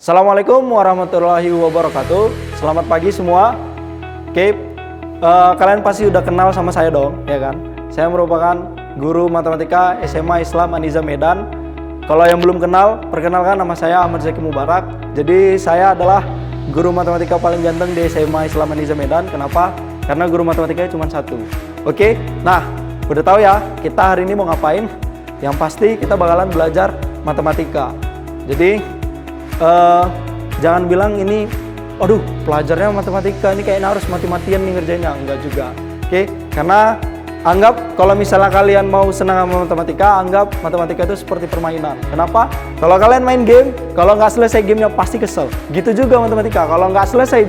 Assalamualaikum warahmatullahi wabarakatuh. Selamat pagi semua. Oke, kalian pasti udah kenal sama saya dong, ya kan? Saya merupakan guru matematika SMA Islam An-Nizam Medan. Kalau yang belum kenal, perkenalkan nama saya Ahmad Zaki Mubarak. Jadi saya adalah guru matematika paling ganteng di SMA Islam An-Nizam Medan. Kenapa? Karena guru matematikanya cuma satu. Oke, nah udah tahu ya kita hari ini mau ngapain? Yang pasti kita bakalan belajar matematika. Jadi jangan bilang ini, aduh pelajarnya matematika, ini kayaknya harus mati-matian nih ngerjainnya. Enggak juga. Oke, karena anggap kalau misalnya kalian mau senang sama matematika, anggap matematika itu seperti permainan. Kenapa? Kalau kalian main game, kalau nggak selesai gamenya pasti kesel. Gitu juga matematika, kalau nggak selesai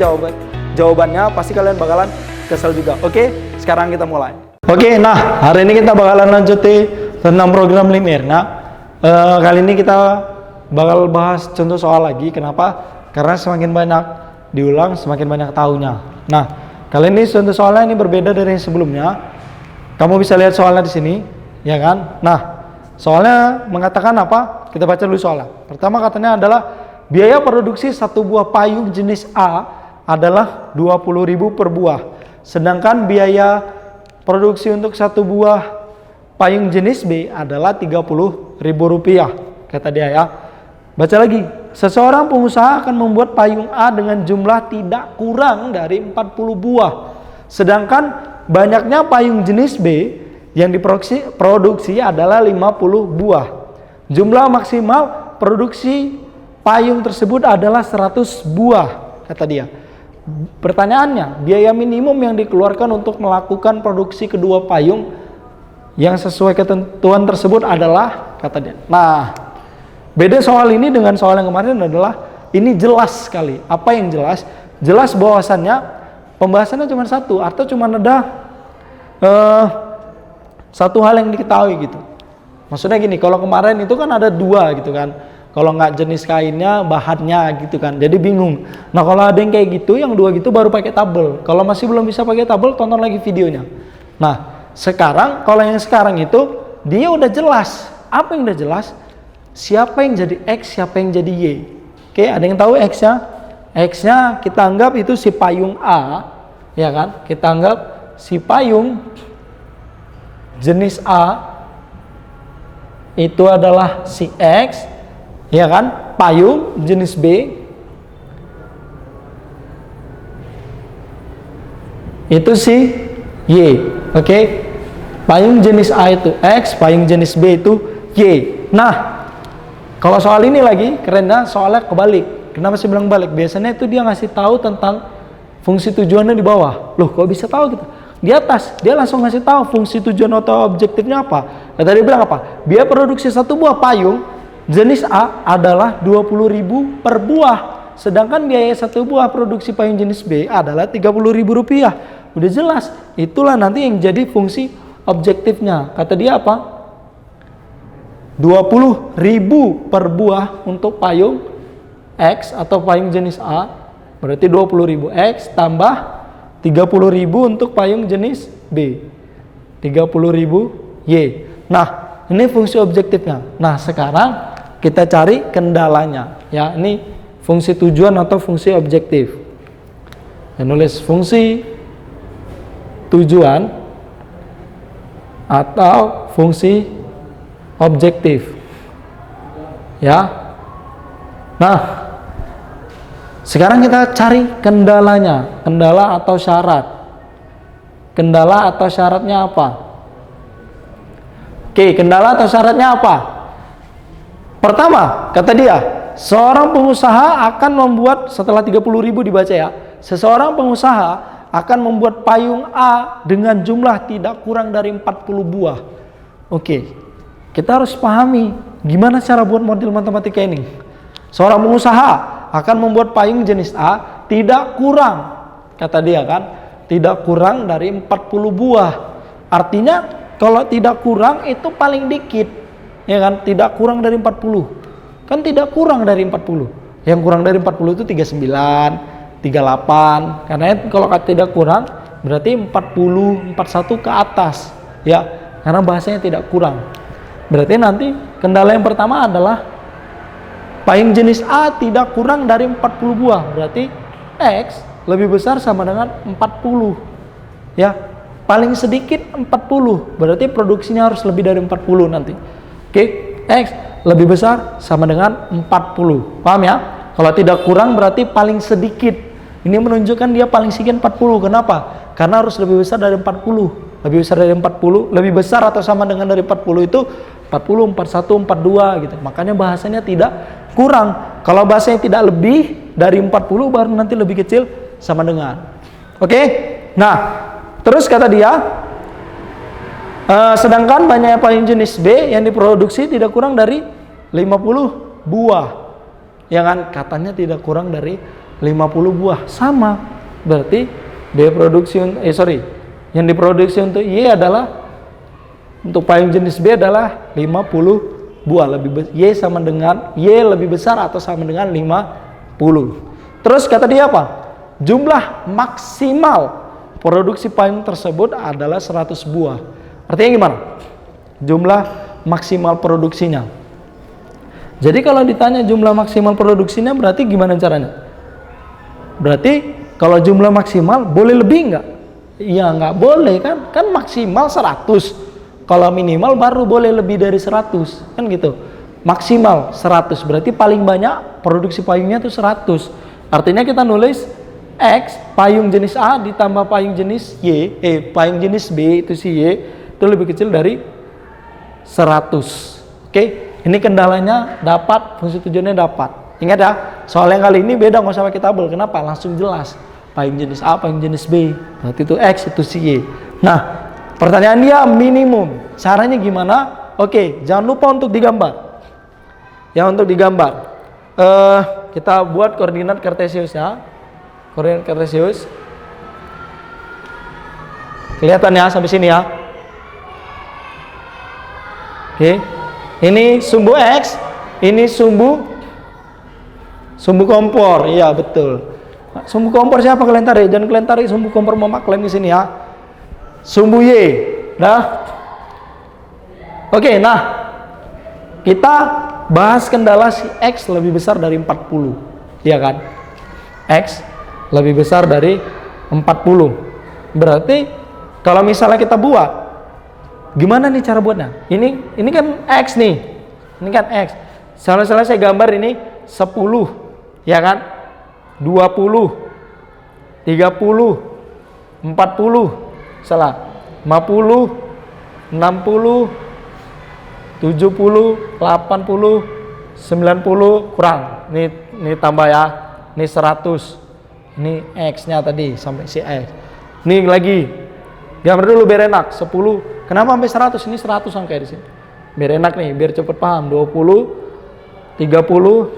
jawabannya pasti kalian bakalan kesel juga. Oke, sekarang kita mulai. Oke, nah hari ini kita bakalan lanjuti tentang program linear. Nah, kali ini kita bakal bahas contoh soal lagi. Kenapa? Karena semakin banyak diulang, semakin banyak tahunya. Nah, kali ini contoh soalnya ini berbeda dari yang sebelumnya. Kamu bisa lihat soalnya di sini, ya kan? Nah, soalnya mengatakan apa? Kita baca dulu soalnya. Pertama katanya adalah biaya produksi satu buah payung jenis A adalah 20.000 per buah. Sedangkan biaya produksi untuk satu buah payung jenis B adalah Rp30.000, kata dia ya. Baca lagi, seseorang pengusaha akan membuat payung A dengan jumlah tidak kurang dari 40 buah. Sedangkan banyaknya payung jenis B yang diproduksi adalah 50 buah. Jumlah maksimal produksi payung tersebut adalah 100 buah, kata dia. Pertanyaannya, biaya minimum yang dikeluarkan untuk melakukan produksi kedua payung yang sesuai ketentuan tersebut adalah, kata dia. Nah, beda soal ini dengan soal yang kemarin adalah ini jelas sekali. Apa yang jelas? Jelas bahwasannya pembahasannya cuma satu, atau cuma ada satu hal yang diketahui gitu. Maksudnya gini, kalau kemarin itu kan ada dua gitu kan. Kalau nggak jenis kainnya, bahannya gitu kan. Jadi bingung. Nah kalau ada yang kayak gitu, yang dua gitu baru pakai tabel. Kalau masih belum bisa pakai tabel, tonton lagi videonya. Nah sekarang, kalau yang sekarang itu dia udah jelas. Apa yang udah jelas? Siapa yang jadi X, siapa yang jadi Y. Oke, ada yang tahu X-nya? X-nya kita anggap itu si payung A, ya kan? Kita anggap si payung jenis A itu adalah si X, ya kan? Payung jenis B itu si Y. Oke? Payung jenis A itu X, payung jenis B itu Y. Nah, kalau soal ini lagi kerennya soalnya kebalik. Kenapa sih bilang balik? Biasanya itu dia ngasih tahu tentang fungsi tujuannya di bawah. Loh, kok bisa tahu gitu? Di atas dia langsung ngasih tahu fungsi tujuan atau objektifnya apa. Nah, tadi bilang apa? Biaya produksi satu buah payung jenis A adalah 20.000 per buah. Sedangkan biaya satu buah produksi payung jenis B adalah Rp30.000. Udah jelas. Itulah nanti yang jadi fungsi objektifnya. Kata dia apa? 20.000 per buah untuk payung X atau payung jenis A, berarti 20.000 X tambah 30.000 untuk payung jenis B, 30.000 Y. Nah, ini fungsi objektifnya. Nah, sekarang kita cari kendalanya. Ya, ini fungsi tujuan atau fungsi objektif. Saya nulis fungsi tujuan atau fungsi objektif, ya. Nah, sekarang kita cari kendalanya, kendala atau syarat. Kendala atau syaratnya apa? Oke, kendala atau syaratnya apa? Pertama, kata dia, seorang pengusaha akan membuat, setelah 30.000 dibaca ya, seseorang pengusaha akan membuat payung A dengan jumlah tidak kurang dari 40 buah. Oke. Kita harus pahami gimana cara buat model matematika ini. Seorang pengusaha akan membuat payung jenis A tidak kurang, kata dia kan, tidak kurang dari 40 buah. Artinya kalau tidak kurang itu paling dikit, ya kan, tidak kurang dari 40. Kan tidak kurang dari 40. Yang kurang dari 40 itu 39, 38. Karena kalau tidak kurang berarti 40, 41 ke atas, ya. Karena bahasanya tidak kurang. Berarti nanti kendala yang pertama adalah payung jenis A tidak kurang dari 40 buah. Berarti X lebih besar sama dengan 40. Ya, paling sedikit 40. Berarti produksinya harus lebih dari 40 nanti. Oke, X lebih besar sama dengan 40. Paham ya? Kalau tidak kurang berarti paling sedikit. Ini menunjukkan dia paling sedikit 40. Kenapa? Karena harus lebih besar dari 40. Lebih besar dari 40, lebih besar atau sama dengan dari 40 itu 40, 41, 42 gitu. Makanya bahasanya tidak kurang. Kalau bahasanya tidak lebih dari 40 baru nanti lebih kecil sama dengan. Oke? Nah, terus kata dia, sedangkan banyak payung jenis B yang diproduksi tidak kurang dari 50 buah. Ya kan? Katanya tidak kurang dari 50 buah. Sama. Berarti B produksi yang diproduksi untuk Y adalah, untuk payung jenis B adalah 50 buah. Y sama dengan Y lebih besar atau sama dengan 50. Terus kata dia apa? Jumlah maksimal produksi payung tersebut adalah 100 buah. Artinya gimana? Jumlah maksimal produksinya. Jadi kalau ditanya jumlah maksimal produksinya berarti gimana caranya? Berarti kalau jumlah maksimal boleh lebih enggak? Ya nggak boleh kan? Kan maksimal 100. Kalau minimal baru boleh lebih dari 100. Kan gitu. Maksimal 100. Berarti paling banyak produksi payungnya itu 100. Artinya kita nulis X payung jenis A ditambah payung jenis Y, payung jenis B itu si Y itu lebih kecil dari 100. Oke? Ini kendalanya dapat, fungsi tujuannya dapat. Ingat ya, soal yang kali ini beda, nggak usah pakai tabel. Kenapa? Langsung jelas. Payung jenis A, payung jenis B. Berarti itu X, itu si Y. Nah, pertanyaan dia minimum. Caranya gimana? Oke, jangan lupa untuk digambar. Ya, untuk digambar. Kita buat koordinat kartesius ya. Koordinat kartesius. Kelihatan ya sampai sini ya. Oke. Ini sumbu X, ini sumbu kompor. Iya, betul. Sumbu kompor siapa kalian tarik? Jangan kalian tarik sumbu kompor mama kalian di sini ya. Sumbu Y. Nah. Oke, nah. Kita bahas kendala si X lebih besar dari 40. Iya kan? X lebih besar dari 40. Berarti kalau misalnya kita buat, gimana nih cara buatnya? Ini kan X nih. Ini kan X. Salah-salah saya gambar ini 10. Ya kan? 20. 30. 40. Salah. 50. 60. 70. 80. 90 kurang. Ini tambah ya. Ini 100. Ini X-nya tadi sampai si X. Ini lagi. Gambar dulu biar enak. 10. Kenapa sampai 100? Ini 100 angka di sini. Biar enak nih, biar cepet paham. 20, 30,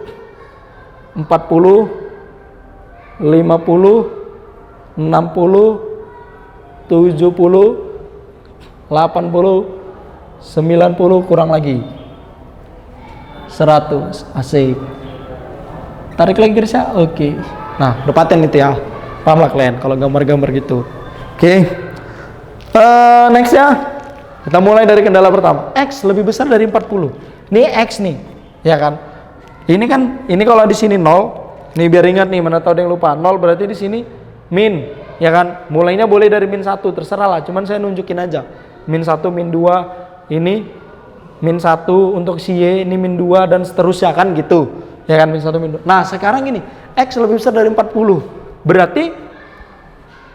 40, 50, 60, 70, 80, 90 kurang lagi. 100. Asik. Tarik lagi garisnya. Oke. Nah, dapatin itu ya. Paham lah kalian kalau gambar-gambar gitu. Oke. Next ya. Kita mulai dari kendala pertama. X lebih besar dari 40. Ini X nih. Ya kan? Ini kalau di sini 0. Nih biar ingat nih, mana tahu ada yang lupa. 0 berarti di sini min. Ya kan? Mulainya boleh dari min 1, terserah lah. Cuman saya nunjukin aja. Min 1, min 2, ini min 1 untuk si Y, ini min 2 dan seterusnya kan gitu. Ya kan? Min 1, min 2. Nah, sekarang ini X lebih besar dari 40. Berarti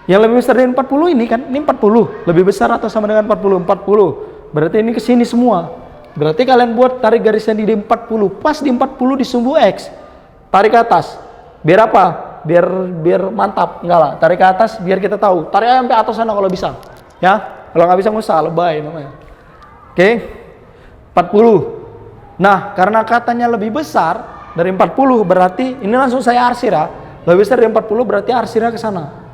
yang lebih besar dari 40 ini kan, ini 40. Lebih besar atau sama dengan 40? 40. Berarti ini ke sini semua. Berarti kalian buat tarik garisnya di 40. Pas di 40 di sumbu X. Tarik ke atas. Biar apa? Biar mantap. Enggak lah, tarik ke atas biar kita tahu. Tarik aja sampai atas sana kalau bisa. Ya. Kalau nggak bisa nggak usah, lebay namanya. Oke. 40. Nah, karena katanya lebih besar dari 40 berarti ini langsung saya arsir ya. Lebih besar dari 40 berarti arsirnya ke sana.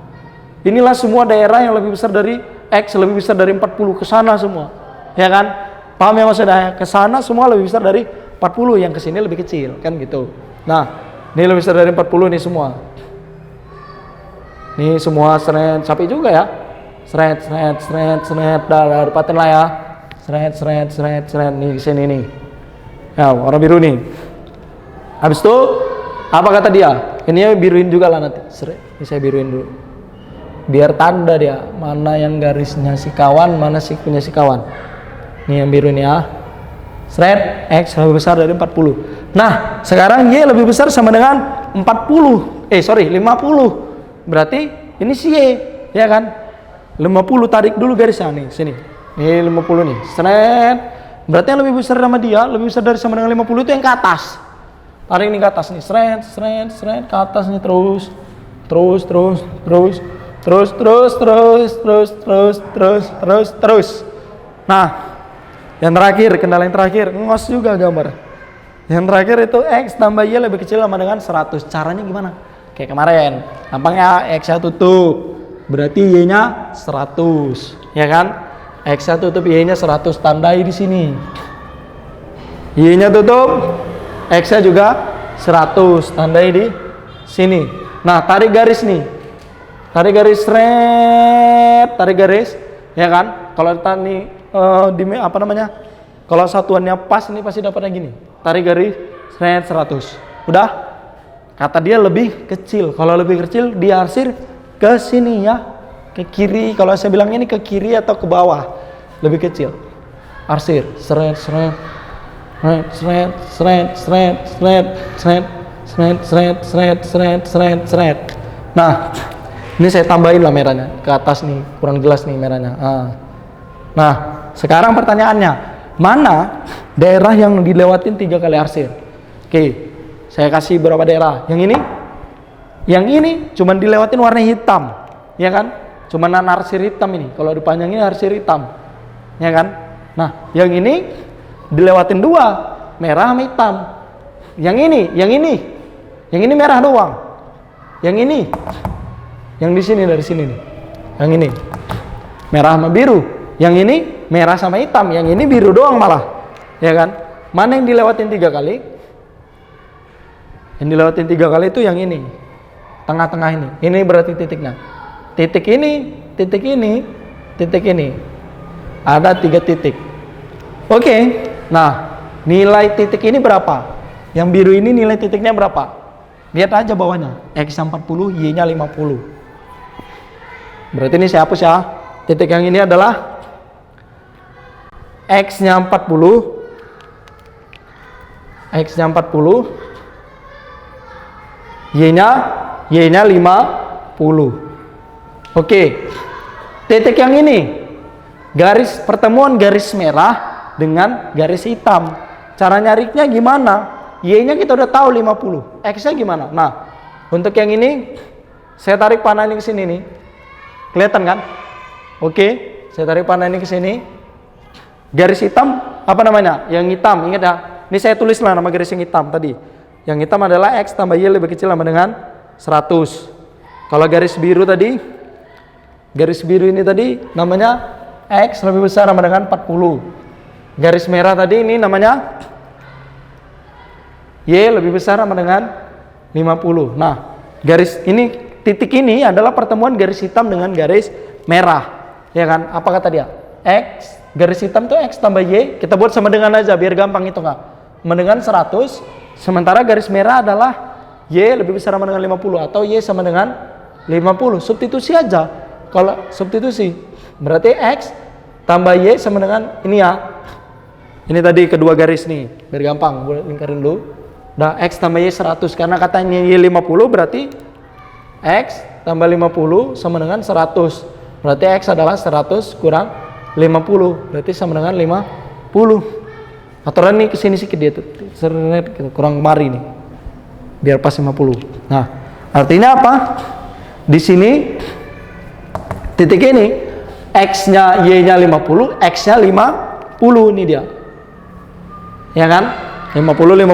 Inilah semua daerah yang lebih besar dari X, lebih besar dari 40 ke sana semua. Ya kan? Paham ya maksudnya? Ke sana semua lebih besar dari 40, yang ke sini lebih kecil, kan gitu. Nah, ini lebih besar dari 40 nih semua. Nih semua seret, sampai juga ya. Seret. Dah dapatin lah ya. Seret. Nih ke sini nih. Ya, warna biru nih. Habis itu apa kata dia? Ini biruin juga lah nanti. Ini saya biruin dulu. Biar tanda dia mana yang garisnya si kawan, mana sih punya si kawan. Ini yang biru ini ya. X lebih besar dari 40. Nah, sekarang Y lebih besar sama dengan 50. 50. Berarti ini si Y, ya kan? 50 tarik dulu garisnya nih, sini. Ini 50 nih. Berarti yang lebih besar sama dia, lebih besar dari sama dengan 50 itu yang ke atas. Tarik ini ke atas nih. Ke atas nih terus. Nah, yang terakhir, kendala yang terakhir, ngos juga gambar. Yang terakhir itu X tambah Y lebih kecil sama dengan 100. Caranya gimana? Kayak kemarin, gampangnya X-nya tutup, berarti Y-nya 100, ya kan? X-nya tutup, Y-nya 100, tandai di sini. Y-nya tutup, X-nya juga 100, tandai di sini. Nah, tarik garis nih. Tarik garis, tarik garis, ya kan? Kalau tadi kalau satuannya pas ini pasti dapatnya gini. Tarik garis 100. Udah? Kata dia lebih kecil. Kalau lebih kecil diarsir ke sini ya. Ke kiri. Kalau saya bilangnya ini ke kiri atau ke bawah. Lebih kecil. Arsir. Nah, ini saya tambahin lah merahnya ke atas nih, kurang jelas nih merahnya. Nah, sekarang pertanyaannya, mana daerah yang dilewatin 3 kali arsir? Oke, saya kasih berapa daerah? Yang ini cuman dilewatin warna hitam, ya kan? Cuman arsir hitam ini. Kalau dipanjangin arsir hitam, ya kan? Nah, yang ini dilewatin 2, merah sama hitam. Yang ini merah doang. Yang ini, yang di sini dari sini nih. Yang ini merah sama biru. Yang ini merah sama hitam. Yang ini biru doang malah, ya kan? Mana yang dilewatin 3 kali? Yang dilewatin 3 kali itu yang ini, tengah-tengah ini. Ini berarti titiknya. Titik ini, titik ini, titik ini. Ada 3 titik. Oke. Nah, nilai titik ini berapa? Yang biru ini nilai titiknya berapa? Lihat aja bawahnya. X-nya 40, Y-nya 50. Berarti ini saya hapus ya. Titik yang ini adalah X-nya 40. X-nya 40. Y-nya 50. Oke. Titik yang ini, garis pertemuan garis merah dengan garis hitam. Cara nyarinya gimana? Y-nya kita udah tahu 50. X-nya gimana? Nah, untuk yang ini saya tarik panah ini ke sini nih. Kelihatan kan? Oke, saya tarik panah ini ke sini. Garis hitam apa namanya? Yang hitam, ingat ya. Ini saya tulislah nama garis yang hitam tadi. Yang hitam adalah X tambah Y lebih kecil sama dengan 100. Kalau garis biru tadi, garis biru ini tadi namanya X lebih besar sama dengan 40. Garis merah tadi ini namanya Y lebih besar sama dengan 50. Nah, garis ini, titik ini adalah pertemuan garis hitam dengan garis merah. Ya kan? Apa kata dia? X, garis hitam tuh X tambah Y, kita buat sama dengan aja biar gampang itu nggak? Sama dengan 100, sementara garis merah adalah Y lebih besar sama dengan 50 atau Y sama dengan 50. Substitusi aja. Kalau substitusi, berarti X tambah Y sama dengan ini ya. Ini tadi kedua garis nih, biar gampang, boleh lingkarin dulu. Nah, X tambah Y 100, karena katanya Y 50 berarti X tambah 50 sama dengan 100. Berarti X adalah 100 kurang 50, berarti sama dengan 50. Aturan nih kesini sedikit dia tuh, kurang kemari nih, biar pas 50. Nah, artinya apa? Di sini titik ini X-nya Y-nya 50, X-nya 50 nih dia. Ya kan? 50.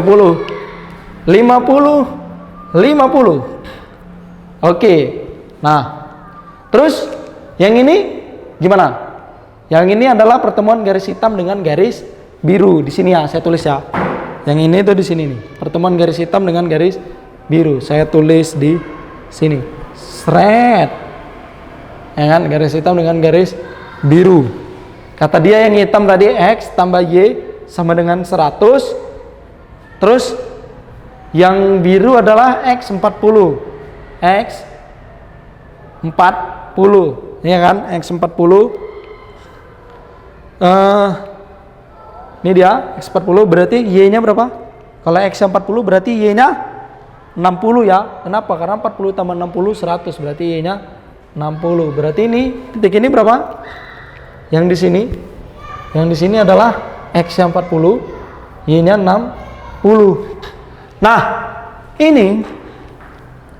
Oke. Nah, terus yang ini gimana? Yang ini adalah pertemuan garis hitam dengan garis biru. Di sini ya, saya tulis ya. Yang ini tuh di sini nih. Pertemuan garis hitam dengan garis biru. Saya tulis di sini. Sret. Ya kan? Garis hitam dengan garis biru. Kata dia yang hitam tadi X tambah Y sama dengan 100. Terus Yang biru adalah X40. X40, ya kan? X40. Ini dia X40, berarti Y-nya berapa? Kalau X40 berarti Y-nya 60 ya. Kenapa? Karena 40 tambah 60 100, berarti Y-nya 60. Berarti ini titik ini berapa? Yang di sini. Yang di sini adalah X40, Y-nya 60. Nah, ini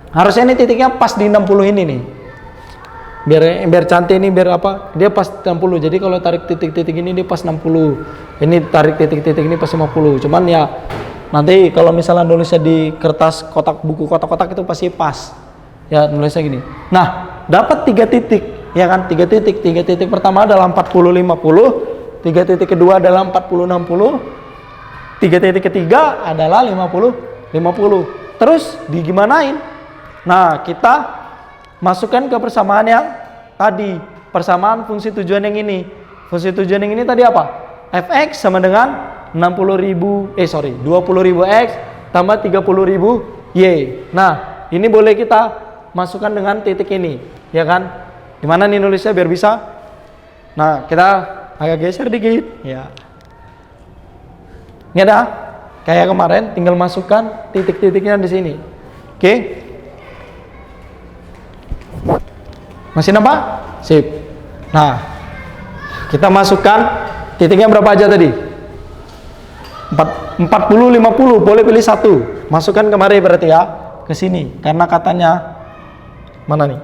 harusnya ini titiknya pas di 60 ini nih. Biar cantik ini, biar apa? Dia pas 60. Jadi kalau tarik titik-titik ini dia pas 60. Ini tarik titik-titik ini pas 50. Cuman ya nanti kalau misalnya nulisnya di kertas kotak buku kotak-kotak itu pasti pas. Ya nulisnya gini. Nah, dapat 3 titik, ya kan? 3 titik. 3 titik pertama adalah 40 50, 3 titik kedua adalah 40 60, 3 titik ketiga adalah 50 50. Terus digimanain? Nah, kita masukkan ke persamaan yang tadi, persamaan fungsi tujuan yang ini. Fungsi tujuan yang ini tadi apa? Fx sama dengan 20.000 X tambah 30.000 Y. Nah, ini boleh kita masukkan dengan titik ini, ya kan? Gimana nih nulisnya biar bisa? Nah, kita agak geser dikit, ya. Ini ada kayak kemarin, tinggal masukkan titik-titiknya di sini. Oke? Masih nampak? Sip. Nah, kita masukkan titiknya berapa aja tadi? 40 50, boleh pilih satu. Masukkan kemari berarti ya, ke sini. Karena katanya mana nih?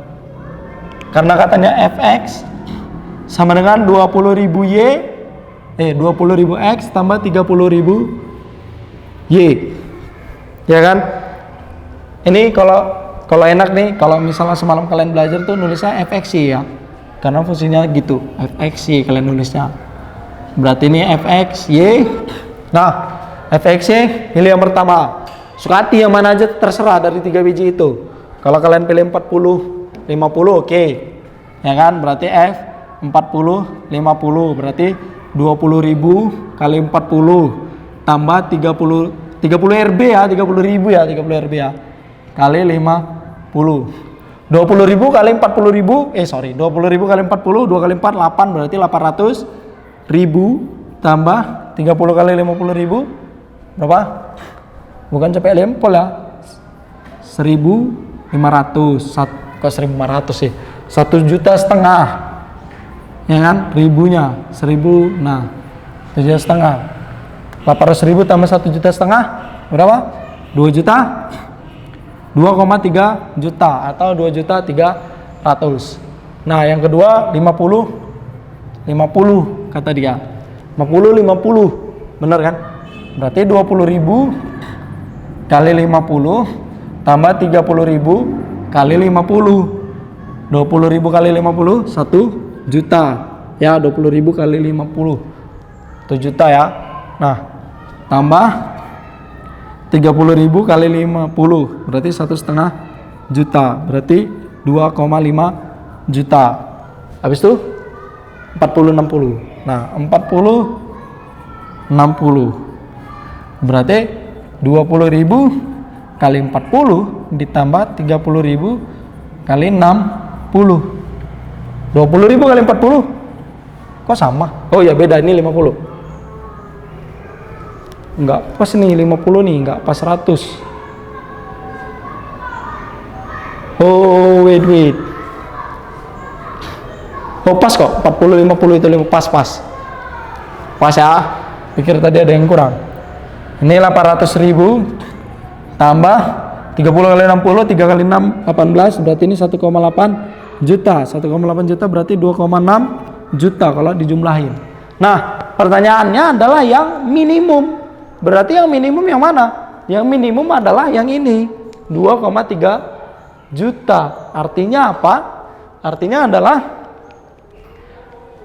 Karena katanya fx sama dengan 20.000 X tambah 30.000 Y. Ya kan? Ini kalau enak nih, kalau misalnya semalam kalian belajar tuh nulisnya fx ya. Karena fungsinya gitu, fx kalian nulisnya. Berarti ini fx y. Nah, fx y pilih yang pertama. Suka hati yang mana aja terserah dari 3 biji itu. Kalau kalian pilih 40 50 oke. Ya kan? Berarti f 40 50 berarti 20.000 kali 40 tambah 30 RB ya, 30.000 ya, 30 RB ya. Kali 50. 20.000 kali 40.000, 20.000 kali 40, 2 kali 4 8 berarti 800.000 tambah 30 kali 50.000 berapa? Bukan cepet lempol ya. 1.500. Kok 1.500 sih? 1,5 juta. Ya kan? Ribunya 1.000. Nah, 7,5. 800.000 tambah 1,5 juta berapa? 2 juta. 2,3 juta atau 2.300.000. Nah, yang kedua 50 kata dia. 50 benar kan? Berarti 20.000 kali 50 tambah 30.000 kali 50. 20.000 kali 50 1 juta. Ya, 20.000 kali 50 1 juta ya. Nah, tambah 30.000 kali 50 berarti 1,5 juta, berarti 2,5 juta. Habis itu 40 60. Nah, 40 60 berarti 20.000 kali 40 ditambah 30.000 kali 60. 20.000 kali 40 kok sama? Oh ya beda, ini 50. Enggak pas nih 50 nih, enggak pas 100. Oh wait. Oh pas kok, 40 50 itu 5 pas. Pas ya. Pikir tadi ada yang kurang. Ini 800.000 tambah 30 kali 60, 3 kali 6 18, berarti ini 1,8 juta. 1,8 juta berarti 2,6 juta kalau dijumlahin. Nah, pertanyaannya adalah yang minimum. Berarti yang minimum yang mana? Yang minimum adalah yang ini, 2,3 juta. Artinya apa? Artinya adalah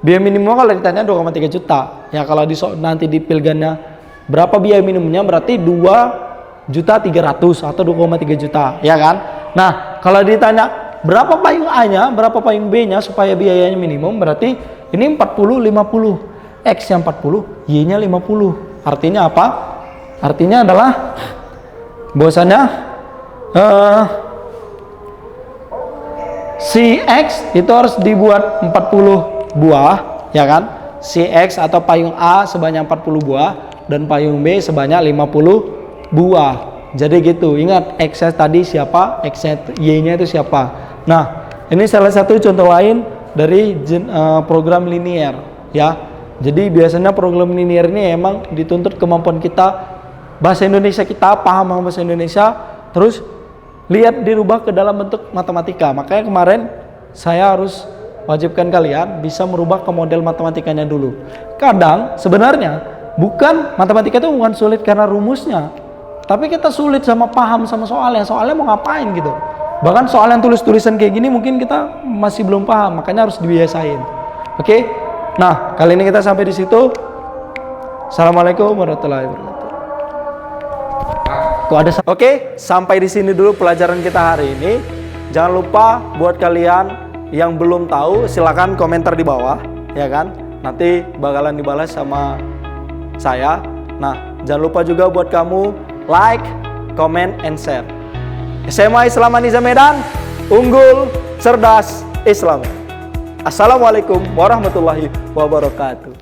biaya minimum kalau ditanya 2,3 juta. Ya kalau nanti di pilgannya berapa biaya minimumnya, berarti 2.300.000 atau 2,3 juta, ya kan? Nah, kalau ditanya berapa payung A-nya, berapa payung B-nya supaya biayanya minimum, berarti ini 40 50. X-nya 40, Y-nya 50. Artinya apa? Artinya adalah bahwasanya si X itu harus dibuat 40 buah, ya kan? Si X atau payung A sebanyak 40 buah dan payung B sebanyak 50 buah. Jadi gitu. Ingat X tadi siapa, X Y-nya itu siapa. Nah, ini salah satu contoh lain dari program linear, ya. Jadi biasanya program linear ini emang dituntut kemampuan kita bahasa Indonesia, kita paham bahasa Indonesia, terus lihat dirubah ke dalam bentuk matematika. Makanya kemarin saya harus wajibkan kalian bisa merubah ke model matematikanya dulu. Kadang sebenarnya bukan matematika itu bukan sulit karena rumusnya, tapi kita sulit sama paham sama soalnya mau ngapain gitu. Bahkan soal yang tulis-tulisan kayak gini mungkin kita masih belum paham, makanya harus dibiasain. Oke? Nah, kali ini kita sampai di situ. Assalamualaikum warahmatullahi wabarakatuh. Oke, sampai di sini dulu pelajaran kita hari ini. Jangan lupa buat kalian yang belum tahu silakan komentar di bawah, ya kan? Nanti bakalan dibalas sama saya. Nah, jangan lupa juga buat kamu like, comment, and share. SMA Islam An-Nizam Medan, unggul, cerdas, Islam. Assalamualaikum warahmatullahi wabarakatuh.